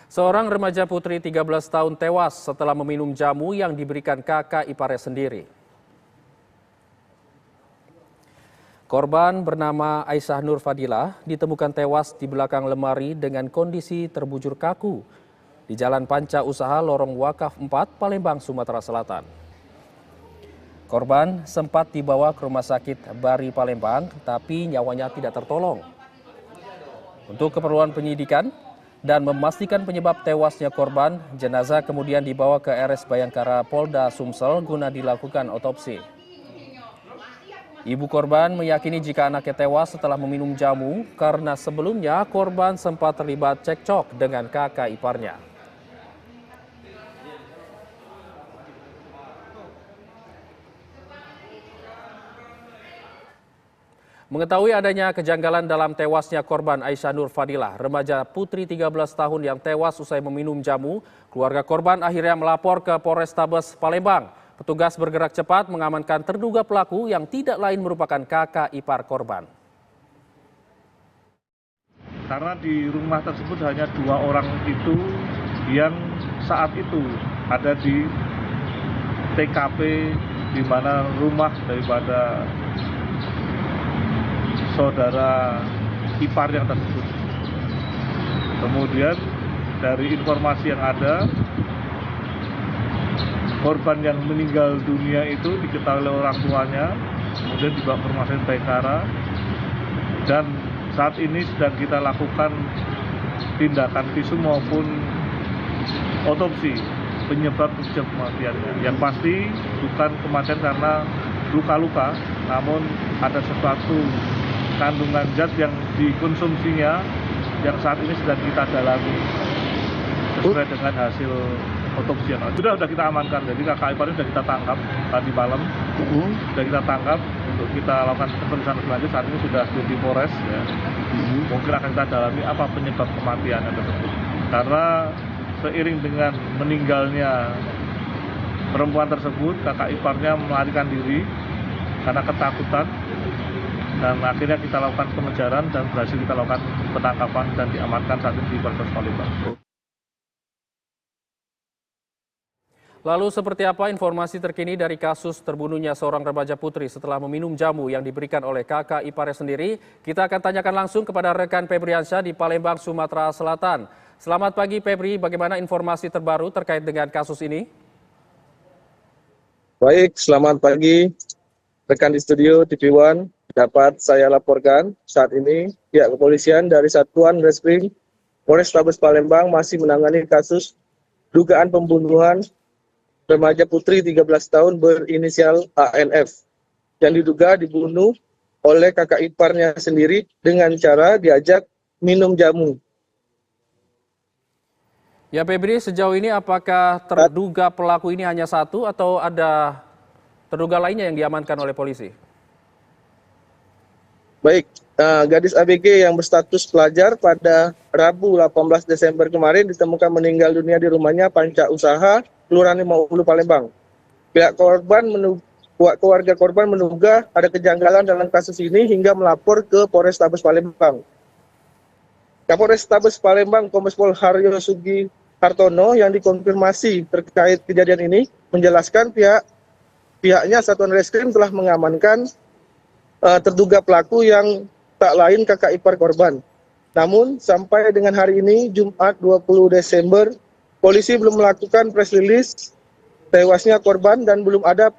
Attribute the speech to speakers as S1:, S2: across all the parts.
S1: Seorang remaja putri 13 tahun tewas setelah meminum jamu yang diberikan kakak iparnya sendiri. Korban bernama Aisyah Nur Fadilah ditemukan tewas di belakang lemari dengan kondisi terbujur kaku di Jalan Panca Usaha Lorong Wakaf 4, Palembang, Sumatera Selatan. Korban sempat dibawa ke Rumah Sakit Bari Palembang, tapi nyawanya tidak tertolong. Untuk keperluan penyidikan dan memastikan penyebab tewasnya korban, jenazah kemudian dibawa ke RS Bayangkara Polda Sumsel guna dilakukan otopsi. Ibu korban meyakini jika anaknya tewas setelah meminum jamu karena sebelumnya korban sempat terlibat cekcok dengan kakak iparnya. Mengetahui adanya kejanggalan dalam tewasnya korban Aisyah Nur Fadilah, remaja putri 13 tahun yang tewas usai meminum jamu, keluarga korban akhirnya melapor ke Polrestabes Palembang. Petugas bergerak cepat mengamankan terduga pelaku yang tidak lain merupakan kakak ipar korban.
S2: Karena di rumah tersebut hanya 2 orang itu yang saat itu ada di TKP di mana rumah daripada saudara ipar yang tersebut. Kemudian dari informasi yang ada, korban yang meninggal dunia itu diketahui oleh orang tuanya, kemudian dibawa ke Rumah Sakit Bayangkara, dan saat ini sedang kita lakukan tindakan visum maupun otopsi penyebab kematiannya. Yang pasti bukan kematian karena luka-luka, namun ada sesuatu kandungan zat yang dikonsumsinya yang saat ini sedang kita dalami sesuai dengan hasil otopsi yang sudah kita amankan. Jadi kakak iparnya sudah kita tangkap tadi malam, sudah kita tangkap untuk kita lakukan pemeriksaan selanjutnya. Saat ini sudah di Polres, ya. Mungkin akan kita dalami apa penyebab kematiannya tersebut. Karena seiring dengan meninggalnya perempuan tersebut, kakak iparnya melarikan diri karena ketakutan, dan akhirnya kita lakukan pengejaran dan berhasil kita lakukan penangkapan dan diamankan saat ini di Polres Palembang.
S1: Lalu seperti apa informasi terkini dari kasus terbunuhnya seorang remaja putri setelah meminum jamu yang diberikan oleh kakak iparnya sendiri? Kita akan tanyakan langsung kepada rekan Febriansyah di Palembang, Sumatera Selatan. Selamat pagi Febri, bagaimana informasi terbaru terkait dengan kasus ini?
S3: Baik, selamat pagi rekan di studio TV One. Dapat saya laporkan saat ini pihak kepolisian dari Satuan Reskrim Polrestabes Palembang masih menangani kasus dugaan pembunuhan remaja putri 13 tahun berinisial ANF yang diduga dibunuh oleh kakak iparnya sendiri dengan cara diajak minum jamu.
S1: Ya Febri, sejauh ini apakah terduga pelaku ini hanya satu atau ada terduga lainnya yang diamankan oleh polisi?
S3: Baik, gadis ABG yang berstatus pelajar pada Rabu 18 Desember kemarin ditemukan meninggal dunia di rumahnya Panca Usaha, Kelurahan 50 Palembang. Pihak keluarga korban menduga ada kejanggalan dalam kasus ini hingga melapor ke Polrestabes Palembang. Kapolrestabes Palembang Kombes Pol Haryo Sugi Hartono yang dikonfirmasi terkait kejadian ini menjelaskan pihaknya Satuan Reskrim telah mengamankan terduga pelaku yang tak lain kakak ipar korban. Namun sampai dengan hari ini Jumat 20 Desember polisi belum melakukan press release tewasnya korban dan belum ada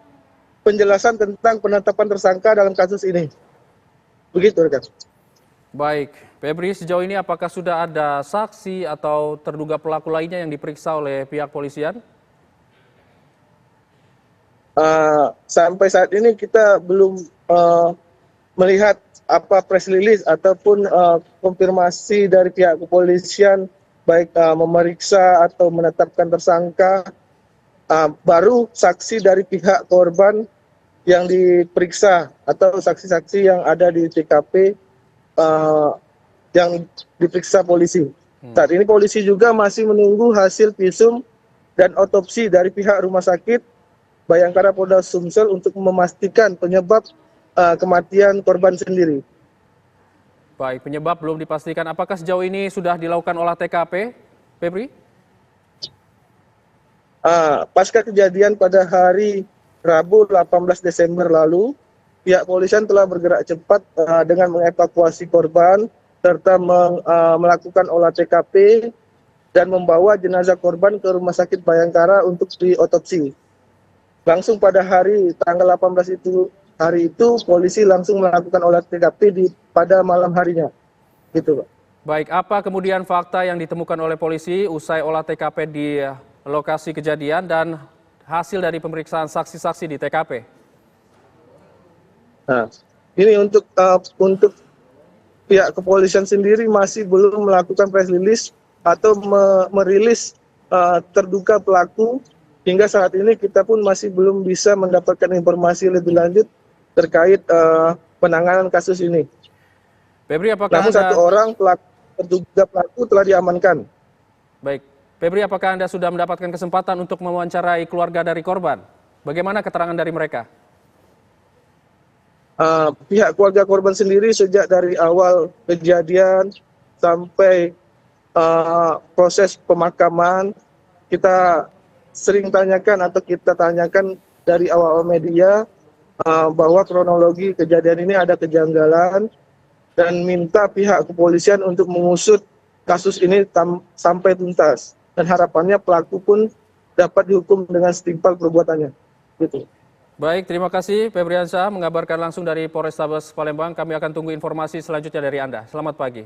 S3: penjelasan tentang penetapan tersangka dalam kasus ini. Begitu rekan.
S1: Baik, Febri, sejauh ini apakah sudah ada saksi atau terduga pelaku lainnya yang diperiksa oleh pihak polisian?
S3: Sampai saat ini kita belum melihat apa press release ataupun konfirmasi dari pihak kepolisian baik memeriksa atau menetapkan tersangka. Baru saksi dari pihak korban yang diperiksa atau saksi-saksi yang ada di TKP yang diperiksa polisi. Saat ini polisi juga masih menunggu hasil visum dan otopsi dari pihak Rumah Sakit Bayangkara Polda Sumsel untuk memastikan penyebab kematian korban sendiri.
S1: Baik, penyebab belum dipastikan. Apakah sejauh ini sudah dilakukan olah TKP? Febri?
S3: Pasca kejadian pada hari Rabu 18 Desember lalu, pihak polisian telah bergerak cepat dengan mengevakuasi korban serta melakukan olah TKP dan membawa jenazah korban ke Rumah Sakit Bayangkara untuk diotopsi. Langsung pada tanggal 18 hari itu polisi langsung melakukan olah TKP pada malam harinya. Gitu, Pak.
S1: Baik, apa kemudian fakta yang ditemukan oleh polisi usai olah TKP di lokasi kejadian dan hasil dari pemeriksaan saksi-saksi di TKP?
S3: Nah, ini untuk pihak kepolisian sendiri masih belum melakukan press release atau merilis terduga pelaku. Hingga saat ini kita pun masih belum bisa mendapatkan informasi lebih lanjut terkait penanganan kasus ini.
S1: Febri, apakah
S3: Namun
S1: Anda...
S3: satu orang terduga pelaku telah diamankan.
S1: Baik, Febri, apakah Anda sudah mendapatkan kesempatan untuk mewawancarai keluarga dari korban? Bagaimana keterangan dari mereka?
S3: Pihak keluarga korban sendiri sejak dari awal kejadian sampai proses pemakaman, kita sering tanyakan atau kita tanyakan dari awal media bahwa kronologi kejadian ini ada kejanggalan dan minta pihak kepolisian untuk mengusut kasus ini sampai tuntas. Dan harapannya pelaku pun dapat dihukum dengan setimpal perbuatannya. Gitu.
S1: Baik, terima kasih Febriansyah mengabarkan langsung dari Polrestabes Palembang. Kami akan tunggu informasi selanjutnya dari Anda. Selamat pagi.